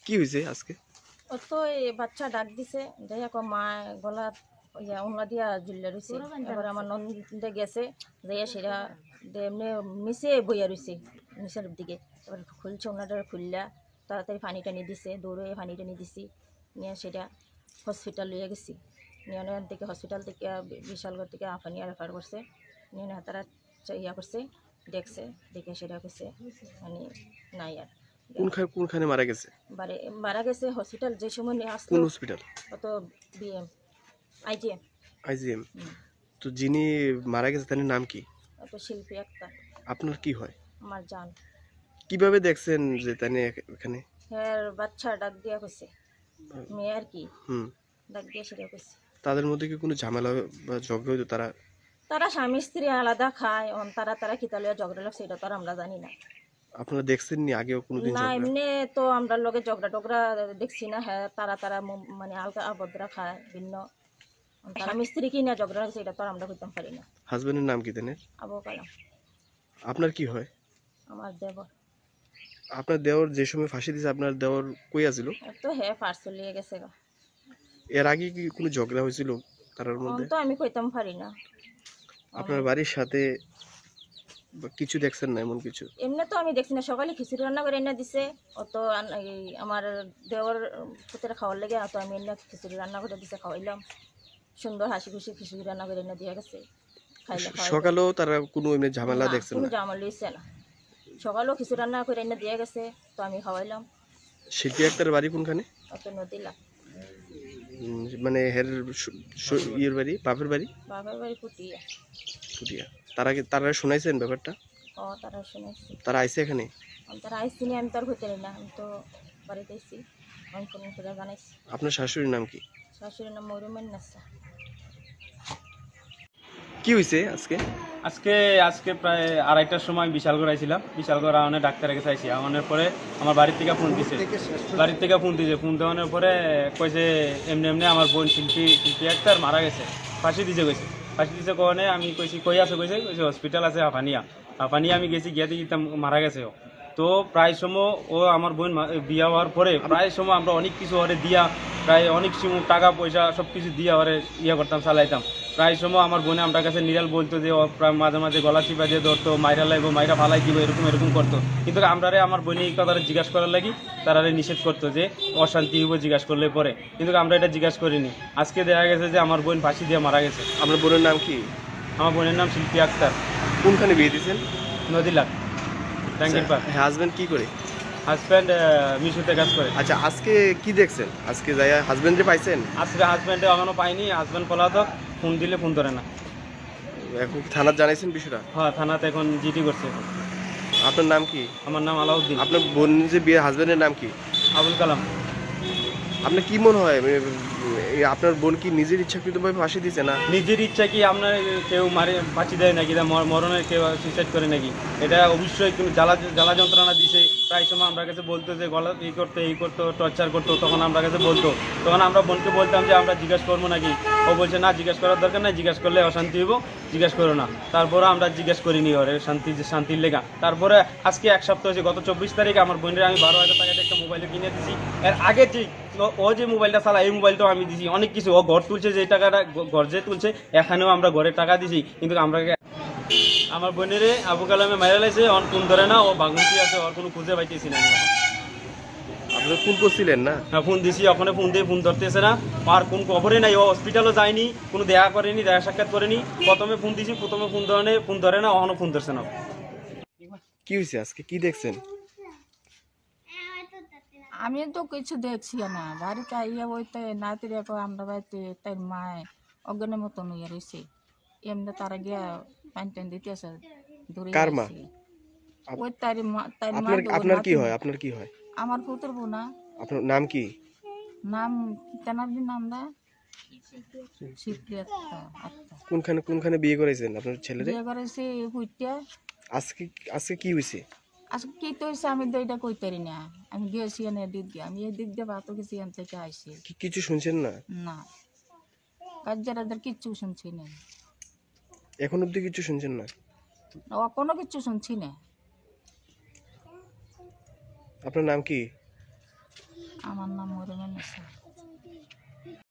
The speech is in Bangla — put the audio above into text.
কি হয়েছে আজকে? ও তো এই বাচ্চা ডাক দিছে, দেখো মা গলা উনলা দিয়া জুল্লা রয়েছে। এবার আমার নন্দে গেছে, যাইয়া সেটা এমনি নিচে বইয়া রয়েছে নিচের দিকে। এবার খুলছে, ওনাটা খুললা তাড়াতাড়ি পানি টানি দিছে, দৌড়ে পানি টানি দিছি, নিয়ে সেটা হসপিটাল লিয়ে গেছি। নিয়ে থেকে হসপিটাল থেকে বিশালগড় থেকে আফানিয়া রেফার করছে। নিয়ে তারা ইয়া করছে, দেখছে, দেখে সেটা করছে মানে নাই আর। কোনখানে মারা গেছে? মারা গেছে হসপিটাল যে সময় নিয়ে আসতো। কোন হসপিটাল? কত বিএম আইজিএম। আইজিএম। তো যিনি মারা গেছে তার নাম কি? কত শিল্পী একটা। আপনার কি হয়? আমার জান। কিভাবে দেখছেন যে তানে এখানে? হ্যাঁ, বাচ্চা ডাক দিয়া কইছে, মেয়ে আর কি ডাক দিয়া সেটা কইছে। তাদের মধ্যে কি কোনো ঝামেলা বা ঝগড়া হইতো? তারা স্বামী স্ত্রী আলাদা খায়, তারা কিতালিয়া ঝগড়া লাগছে এটা তো আর আমরা জানি না। আপনারা দেখছেন নি আগেও কোনোদিন না, ঝগড়া? এমনি তো আমরা লগে ঝগড়া টগড়া দেখছি না। হ্যাঁ, তারা মানে আলগা আবদ্রা খায় ভিন্ন। স্বামী স্ত্রী কি না ঝগড়া লাগছে এটা তো আর আমরা কইতাম পারি না। হাজবেন্ডের নাম কি তানের? আবু কালাম। আপনার কি হয়? আমার দেবর। আপনার দেওর যে সময় ফাঁসি দিয়েছে আপনার দেওর কই আছিল? তো হ্যাঁ, পার্সেল লিয়ে গেছে। এর আগে কি কোনো ঝগড়া হয়েছিল তার মধ্যে? তো আমি কইতাম পারি না। আপনার বাড়ির সাথে কিছু দেখছেন না এমন কিছু? এমনি তো আমি দেখছি না, সকালে খিচুড়ি রান্না করে এনে দিছে। অত আমার দেওয়ার পুতেরা খাওয়ার লেগে অত আমি এনে খিচুড়ি রান্না করে দিছে, খাওয়াইলাম। সুন্দর হাসি খুশি খিচুড়ি রান্না করে এনে দিয়ে গেছে, খাইলে। সকালেও তারা কোনো এমনি ঝামেলা দেখছেন কোনো না? ঝামেলা লইছে না। সকালেও খিচুড়ি রান্না করে এনে দিয়ে গেছে, তো আমি খাওয়াইলাম। শিল্পী আক্তার বাড়ি কোনখানে? অত নদিলা। মানে হের ইয়ের বাড়ি, বাপের বাড়ি? বাপের বাড়ি পুটিয়া। পুটিয়া। তারা শোনাইছেন ব্যাপারটা? তারা শুনেছি। তারা আইছে এখানে? তারা আইসিনি, আমি তো আর হইতে না, আমি তো বাড়িতে আইসি। আমি ফোন করে জানাইছি। আপনার শাশুড়ির নাম কি? শাশুড়ির নাম মরুমেন নাসা। কি হয়েছে আজকে? আজকে প্রায় 2:30টার সময় বিশালগড় আইছিলাম। বিশালগড় আওয়ানে ডাক্তারের কাছে আইসি। আওয়ানের পরে আমার বাড়ির থেকে ফোন দিছে। ফোন দেওয়ানোর পরে কইছে এমনি আমার বোন শিল্পী আক্তার মারা গেছে, ফাঁসি দিছে কইছে। ফাঁসি দিছে কনে আমি কইছি কই আছে? কইছে হসপিটাল আছে হাফানিয়া। আমি গেছি, গিয়ে দেখি মারা গেছে। তো প্রায় সময় ও আমার বোন বিয়া হওয়ার পরে প্রায় সময় আমরা অনেক কিছু ওরে দিয়া, প্রায় অনেক সময় টাকা পয়সা সব কিছু দিয়ে ওরে করতাম, চালাইতাম। প্রায় সময় আমার বোনে আমার কাছে নিরাল বলতো যে প্রায় মাঝে মাঝে গলা চিপা দিয়ে ধরতো, মাইরা লাগবো, মাইরা ফালাই দিব, এরকম করতো। কিন্তু আমরারে আমার বোনে এই কথাটা জিজ্ঞাসা করার লাগি তারারে নিষেধ করতো যে অশান্তি হইব জিজ্ঞাসা করলে পরে, কিন্তু আমরা এটা জিজ্ঞাসা করিনি। আজকে দেখা গেছে যে আমার বোন ফাঁসি দিয়ে মারা গেছে। আপনার বোনের নাম কি? আমার বোনের নাম শিল্পী আক্তার। কোনখানে বিয়ে দিয়েছেন? নদীলাখ, টাঙ্গির পাড়। হাজবেন্ড কি করে? হাজব্যান্ড মিশুতে কাজ করে। আচ্ছা, আজকে কি দেখছেন? আজকে যাই হাজবেন্ডে পাইছেন? আজকে হাজব্যান্ডে এখনো পাইনি। হাজব্যান্ড পলাতক, ফোন দিলে ফোন ধরে না। এখন থানার জানাইছেন বিষয়টা? হ্যাঁ, থানাতে এখন জিডি করছে। আপনার নাম কি? আমার নাম আলাউদ্দিন। আপনার বোন যে বিয়ে, হাজবেন্ডের নাম কি? আবুল কালাম। আপনার কি মনে হয় আপনার বোন কি নিজের ইচ্ছাকৃতভাবে ফাঁসি দিয়েছে না? নিজের ইচ্ছা কি আপনার কেউ মারে ফাঁসি দেয় নাকি, মরণের কেউ সুইসাইড করে নাকি? এটা অবশ্যই কোনো জ্বালা যন্ত্রণা দিছে। প্রায় সময় আমরা কাছে বলতো যে গলা এই করতো টর্চার করতো, তখন আমরা কাছে বলতো। তখন আমরা বোনকে বলতাম যে আমরা জিজ্ঞাসা করবো নাকি? ও বলছে না, জিজ্ঞাসা করার দরকার নাই, জিজ্ঞাসা করলে অশান্তি হইব, জিজ্ঞাসা করো না। তারপরে আমরা জিজ্ঞাসা করিনি ওরে শান্তির লেগা। তারপরে আজকে 1 সপ্তাহ হয়েছে, গত 24 তারিখে আমার বোনের আমি 12,000 টাকা একটা মোবাইল কিনে দিচ্ছি। এর আগে ঠিক ও যে মোবাইলটা চালা, এই মোবাইলটাও আমি দিছি। অনেক কিছু ও ঘর তুলছে, যে টাকাটা ঘর যে তুলছে, এখানেও আমরা ঘরে টাকা দিছি। কিন্তু আমরা আমার বোনের আবু কালামে মারা লাইছে, অন ফোন ধরে না, ও বাগুনটি আছে, ওর কোনো খুঁজে পাইতেছি না। আপনারা ফোন করছিলেন না? হ্যাঁ, ফোন দিছি, ওখানে ফোন দিয়ে ফোন ধরতেছে না। আর কোন খবরই নাই। ও হসপিটালও যায়নি, কোনো দেখা করেনি, দেখা সাক্ষাৎ করেনি। প্রথমে ফোন দিছি, ফোন ধরে না, ওখানে ফোন ধরছে না। কি হয়েছে আজকে? কি দেখছেন? আমি তো কিছু দেখছি না, বাড়িতে আইয়া বইতে নাতি রেখো আমরা বাড়িতে তাই মায় অজ্ঞানের মতন ইয়ে রয়েছে। এমনি তারা গিয়া পানি টান দিতেছে, দূরে কার মা? ওই তাই মা। আপনার কি হয়? আপনার কি হয়? আমার পুত্র বোনা। আপনার নাম কি? নাম তেনার নাম দা শিল্পী আক্তার। কোনখানে বিয়ে করেছেন আপনার ছেলেরে? বিয়ে করেছি হুইটা। আজকে কি হয়েছে? আজকে কি তো হয়েছে আমি তো এটা কই পারি না। আমি গিয়েছি এনে দিক দিয়ে, আমি এই দিক দিয়ে ভাত গেছি, এন থেকে আইসি। কিছু শুনছেন না? না, কাজের কিচ্ছু শুনছি না। এখন অব্দি কিছু শুনছেন না? কোনো কিছু শুনছি না। আপনার নাম কি? আমার নাম মরিমান ইসলাম।